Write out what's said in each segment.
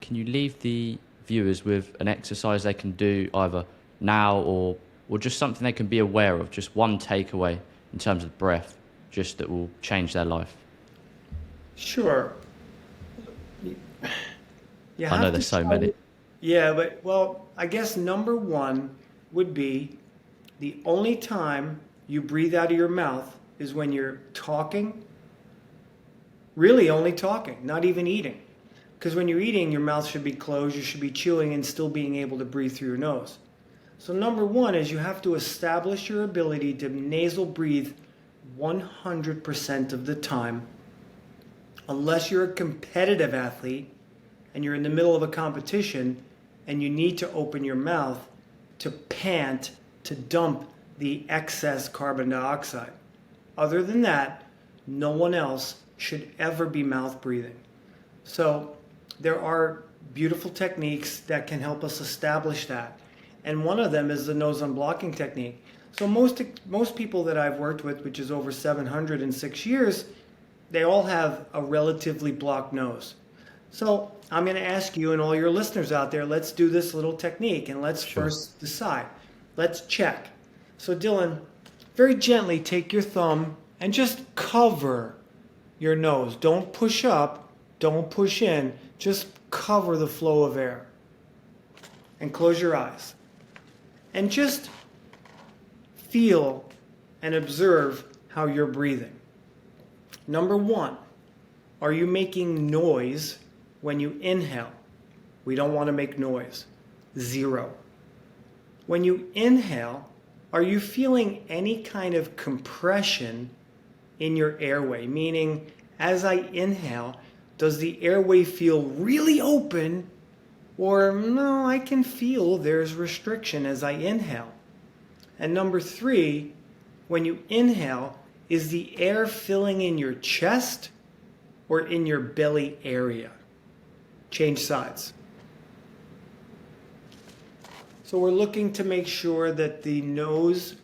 can you leave the viewers with an exercise they can do either now or just something they can be aware of, just one takeaway in terms of breath, just that will change their life? Sure. You I know have to there's so try. many. Yeah, but well, I guess number one would be the only time you breathe out of your mouth is when you're talking, really only talking, not even eating. Because when you're eating, your mouth should be closed, you should be chewing and still being able to breathe through your nose. So number one is you have to establish your ability to nasal breathe 100% of the time, unless you're a competitive athlete and you're in the middle of a competition and you need to open your mouth to pant, to dump the excess carbon dioxide. Other than that, no one else should ever be mouth breathing. So there are beautiful techniques that can help us establish that. And one of them is the nose unblocking technique. So most people that I've worked with, which is over 706 years, they all have a relatively blocked nose. So I'm going to ask you and all your listeners out there, let's do this little technique and let's Sure. first decide. Let's check. So Dylan, very gently take your thumb and just cover your nose. Don't push up, don't push in, just cover the flow of air. And close your eyes. And just feel and observe how you're breathing. Number one, are you making noise when you inhale? We don't want to make noise. 0. When you inhale, are you feeling any kind of compression in your airway? Meaning, as I inhale, does the airway feel really open? Or no, I can feel there's restriction as I inhale. And number 3, when you inhale, is the air filling in your chest or in your belly area? Change sides. So we're looking to make sure that the nose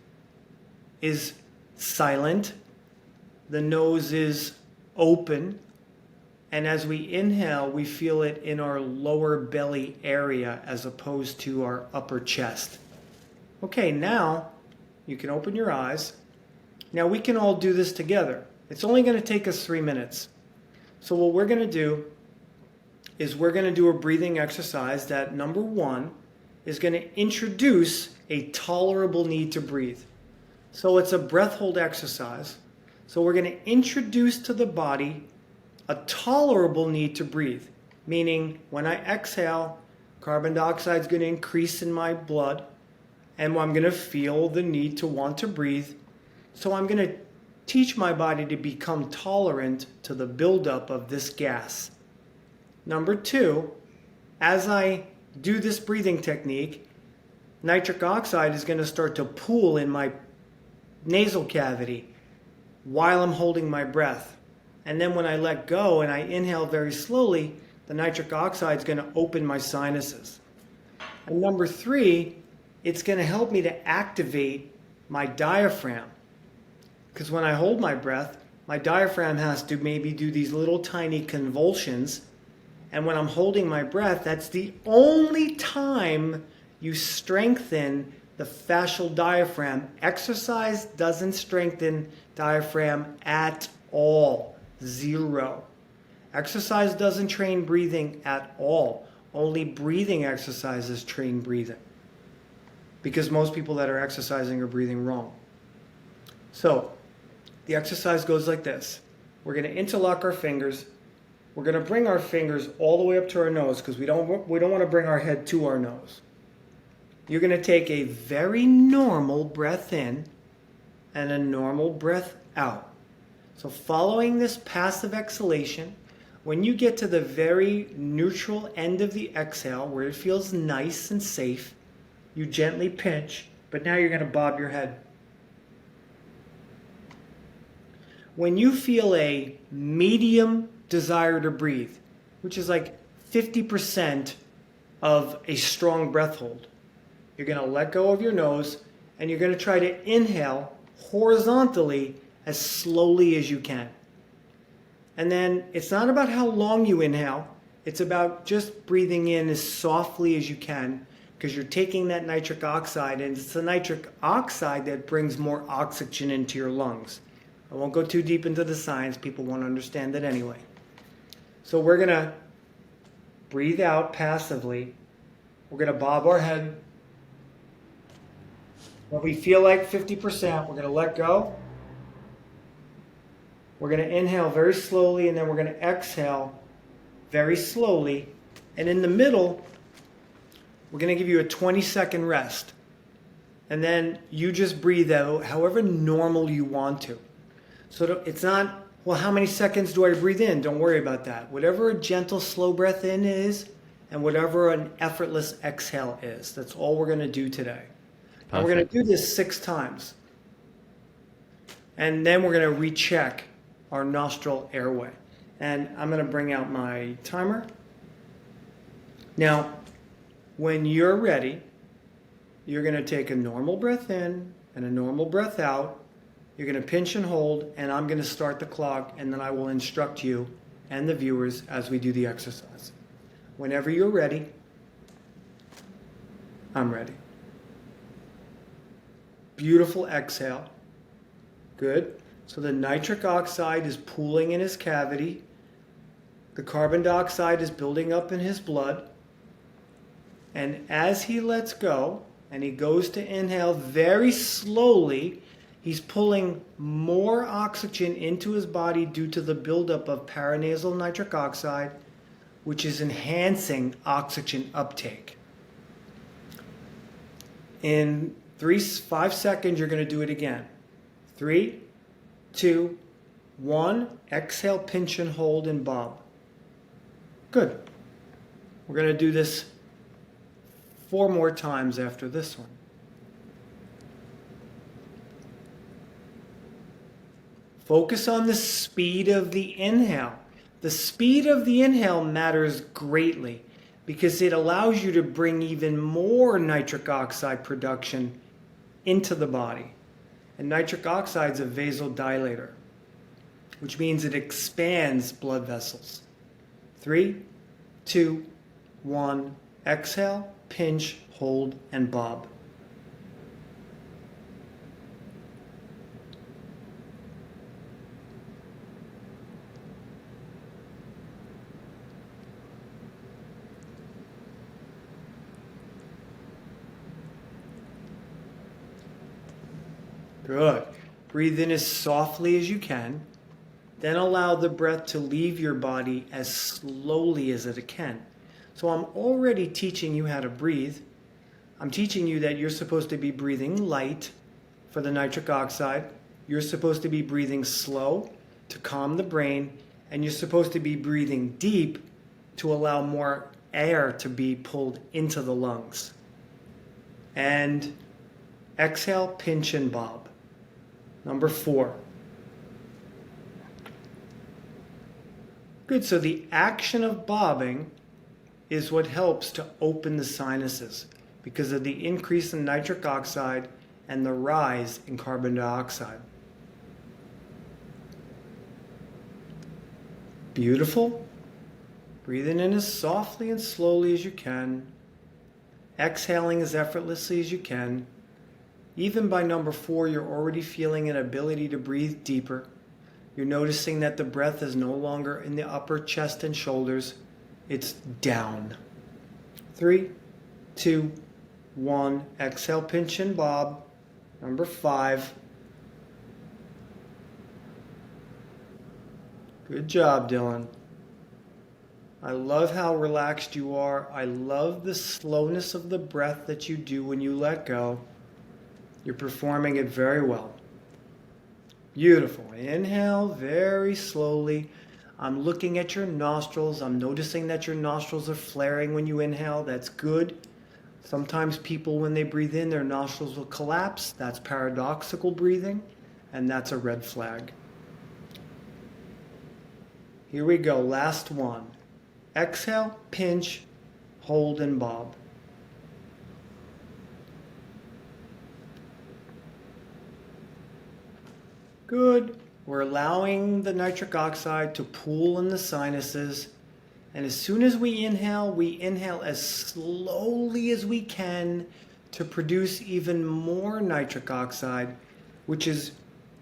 is silent, the nose is open, and as we inhale, we feel it in our lower belly area as opposed to our upper chest. Okay, now you can open your eyes. Now we can all do this together. It's only going to take us 3 minutes. So what we're going to do is we're going to do a breathing exercise that, number one, is going to introduce a tolerable need to breathe. So it's a breath hold exercise. So we're going to introduce to the body a tolerable need to breathe, meaning when I exhale, carbon dioxide is going to increase in my blood, and I'm going to feel the need to want to breathe. So I'm going to teach my body to become tolerant to the buildup of this gas. Number 2, as I do this breathing technique, nitric oxide is going to start to pool in my nasal cavity while I'm holding my breath. And then when I let go and I inhale very slowly, the nitric oxide is going to open my sinuses. And number 3, it's going to help me to activate my diaphragm. Because when I hold my breath, my diaphragm has to maybe do these little tiny convulsions. And when I'm holding my breath, that's the only time you strengthen the fascial diaphragm. Exercise doesn't strengthen diaphragm at all. 0. Exercise doesn't train breathing at all. Only breathing exercises train breathing. Because most people that are exercising are breathing wrong. So, the exercise goes like this. We're going to interlock our fingers. We're going to bring our fingers all the way up to our nose because we don't want to bring our head to our nose. You're going to take a very normal breath in and a normal breath out. So following this passive exhalation, when you get to the very neutral end of the exhale where it feels nice and safe, you gently pinch, but now you're going to bob your head. When you feel a medium desire to breathe, which is like 50% of a strong breath hold, you're going to let go of your nose and you're going to try to inhale horizontally as slowly as you can. And then it's not about how long you inhale, It's about just breathing in as softly as you can, because you're taking that nitric oxide, and it's the nitric oxide that brings more oxygen into your lungs. I won't go too deep into the science. People won't understand it anyway. So we're going to breathe out passively. We're going to bob our head. When we feel like 50%, we're going to let go. We're going to inhale very slowly, and then we're going to exhale very slowly. And in the middle, we're going to give you a 20-second rest. And then you just breathe out however normal you want to. So it's not, well, how many seconds do I breathe in? Don't worry about that. Whatever a gentle, slow breath in is, and whatever an effortless exhale is. That's all we're going to do today. And we're going to do this 6 times. And then we're going to recheck our nostril airway. And I'm going to bring out my timer. Now, when you're ready, you're going to take a normal breath in and a normal breath out. You're going to pinch and hold, and I'm going to start the clock, and then I will instruct you and the viewers as we do the exercise. Whenever you're ready, I'm ready. Beautiful exhale. Good. So the nitric oxide is pooling in his cavity. The carbon dioxide is building up in his blood. And as he lets go, and he goes to inhale very slowly, he's pulling more oxygen into his body due to the buildup of paranasal nitric oxide, which is enhancing oxygen uptake. In 5 seconds, you're going to do it again. 3, 2, 1. Exhale, pinch and hold and bob. Good. We're going to do this 4 more times after this one. Focus on the speed of the inhale. The speed of the inhale matters greatly because it allows you to bring even more nitric oxide production into the body. And nitric oxide is a vasodilator, which means it expands blood vessels. 3, 2, 1. Exhale, pinch, hold, and bob. Good. Breathe in as softly as you can. Then allow the breath to leave your body as slowly as it can. So I'm already teaching you how to breathe. I'm teaching you that you're supposed to be breathing light for the nitric oxide. You're supposed to be breathing slow to calm the brain. And you're supposed to be breathing deep to allow more air to be pulled into the lungs. And exhale, pinch and bob. Number 4. Good, so the action of bobbing is what helps to open the sinuses because of the increase in nitric oxide and the rise in carbon dioxide. Beautiful. Breathing in as softly and slowly as you can. Exhaling as effortlessly as you can. Even by number 4, you're already feeling an ability to breathe deeper. You're noticing that the breath is no longer in the upper chest and shoulders. It's down. 3, 2, 1. Exhale, pinch and bob. Number 5. Good job, Dylan. I love how relaxed you are. I love the slowness of the breath that you do when you let go. You're performing it very well. Beautiful. Inhale very slowly. I'm looking at your nostrils. I'm noticing that your nostrils are flaring when you inhale. That's good. Sometimes people, when they breathe in, their nostrils will collapse. That's paradoxical breathing, and that's a red flag. Here we go. Last one. Exhale, pinch, hold, and bob. Good. We're allowing the nitric oxide to pool in the sinuses, And as soon as we inhale as slowly as we can to produce even more nitric oxide, which is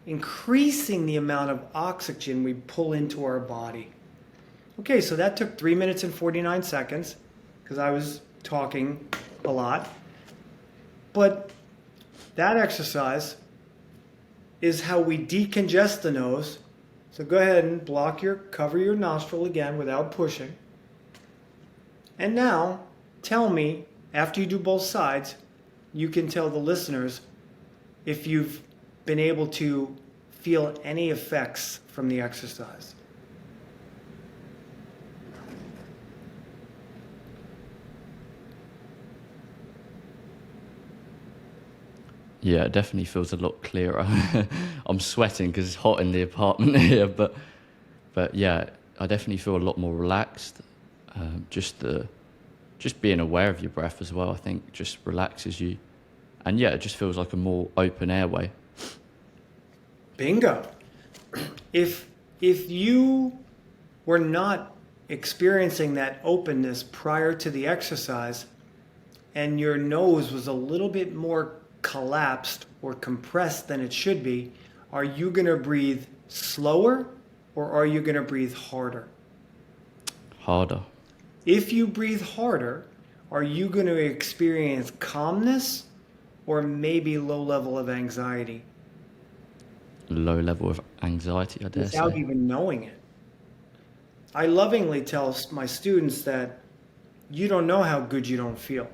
increasing the amount of oxygen we pull into our body. Okay, so that took 3 minutes and 49 seconds because I was talking a lot. But that exercise is how we decongest the nose. So go ahead and cover your nostril again without pushing. And now, tell me, after you do both sides, you can tell the listeners if you've been able to feel any effects from the exercise. Yeah, it definitely feels a lot clearer. I'm sweating because it's hot in the apartment here, but yeah, I definitely feel a lot more relaxed. Just being aware of your breath as well, I think, just relaxes you, and yeah, it just feels like a more open airway. Bingo. If you were not experiencing that openness prior to the exercise, and your nose was a little bit more collapsed or compressed than it should be, are you going to breathe slower or are you going to breathe harder? Harder. If you breathe harder, are you going to experience calmness or maybe low level of anxiety? Low level of anxiety, I dare say. Without even knowing it. I lovingly tell my students that you don't know how good you don't feel.